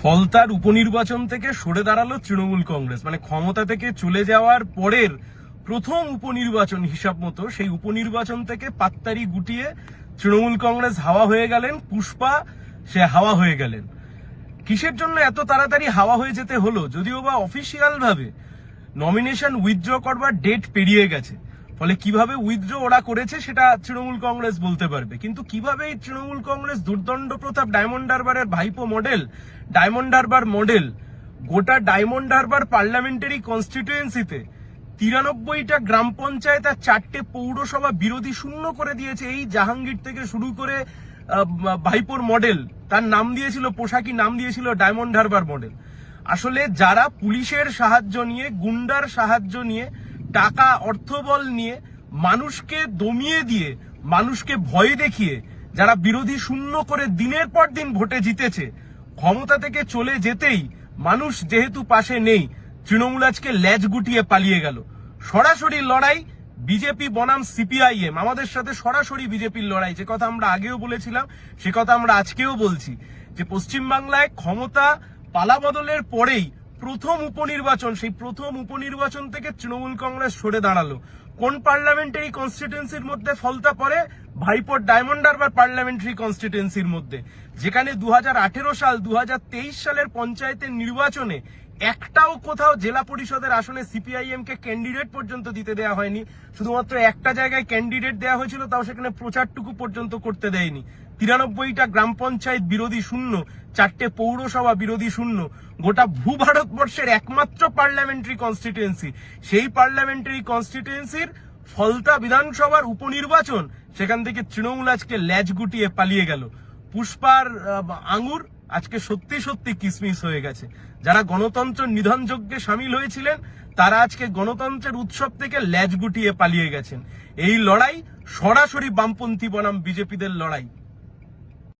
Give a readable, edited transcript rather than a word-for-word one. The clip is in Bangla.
ফলতার উপনির্বাচন থেকে সরে দাঁড়ালো তৃণমূল কংগ্রেস। মানে ক্ষমতা থেকে চলে যাওয়ার পরের প্রথম উপনির্বাচন হিসাব মতো সেই উপনির্বাচন থেকে পাত্তারি গুটিয়ে তৃণমূল কংগ্রেস হাওয়া হয়ে গেলেন, পুষ্পা সে হাওয়া হয়ে গেলেন। কিসের জন্য এত তাড়াতাড়ি হাওয়া হয়ে যেতে হলো? যদিও বা অফিসিয়াল ভাবে নমিনেশন উইথড্র করবার ডেট পেরিয়ে গেছে, ফলে কিভাবে উইথড্র ওরা করেছে সেটা তৃণমূল কংগ্রেস বলতে পারবে। কিন্তু কিভাবে এই তৃণমূল কংগ্রেস দুর্দণ্ড প্রতাপ ডায়মন্ড হারবারের ভাইপো মডেল, ডায়মন্ড হারবার মডেল, গোটা ডায়মন্ড হারবার পার্লামেন্টারি কনস্টিটিউয়েন্সিতে 93টা গ্রাম পঞ্চায়েত আর 4টে পৌরসভা বিরোধী শূন্য করে দিয়েছে। এই জাহাঙ্গীর থেকে শুরু করে ভাইপোর মডেল, তার নাম দিয়েছিল, পোশাকি নাম দিয়েছিল ডায়মন্ড হারবার মডেল। আসলে যারা পুলিশের সাহায্য নিয়ে, গুন্ডার সাহায্য নিয়ে, টাকা অর্থবল নিয়ে মানুষকে দমিয়ে দিয়ে, মানুষকে ভয় দেখিয়ে যারা বিরোধী শূন্য করে দিনের পর দিন ভোটে জিতেছে, ক্ষমতা থেকে চলে যেতেই মানুষ যেহেতু পাশে নেই, তৃণমূল আজকে লেজ গুটিয়ে পালিয়ে গেল। সরাসরি লড়াই বিজেপি বনাম সিপিআইএম, আমাদের সাথে সরাসরি বিজেপির লড়াই। যে কথা আমরা আগেও বলেছিলাম, সে কথা আমরা আজকেও বলছি, যে পশ্চিমবাংলায় ক্ষমতা পালাবদলের পরেই প্রথম উপনির্বাচন, সেই প্রথম উপনির্বাচন থেকে তৃণমূল কংগ্রেস সরে দাঁড়ালো। কোন পার্লামেন্টারি কনস্টিটিউয়েন্সির মধ্যে ফলতা পড়ে? ভাইপোর ডায়মন্ড হারবার পার্লামেন্টারি কনস্টিটিউয়েন্সির মধ্যে, যেখানে 2018 সাল 2023 সালের পঞ্চায়েতের নির্বাচনে একটাও কোথাও জেলা পরিষদের আসনে সিপিআইএম কে ক্যান্ডিডেট পর্যন্ত দিতে দেওয়া হয়নি। শুধুমাত্র একটা জায়গায় ক্যান্ডিডেট দেওয়া হয়েছিল, তাও সেখানে প্রচারটুকু পর্যন্ত করতে দেয়নি। 93টা গ্রাম পঞ্চায়েত বিরোধী শূন্য, 4টে পৌরসভা বিরোধী শূন্য। গোটা ভূভারতবর্ষের একমাত্র পার্লামেন্টারি কনস্টিটিউয়েন্সি, সেই পার্লামেন্টারি কনস্টিটিউয়েন্সির ফলতা বিধানসভার উপনির্বাচন, সেখান থেকে তৃণমূল আজকে লেজ গুটিয়ে পালিয়ে গেল। পুষ্পার আঙুর আজকে সত্যি সত্যি কিসমিস হয়ে গেছে। যারা গণতন্ত্র নিধন যজ্ঞে সামিল হয়েছিলেন, তারা আজকে গণতন্ত্রের উৎসব থেকে লেজ গুটিয়ে পালিয়ে গেছেন। এই লড়াই সরাসরি বামপন্থী বনাম বিজেপিদের লড়াই।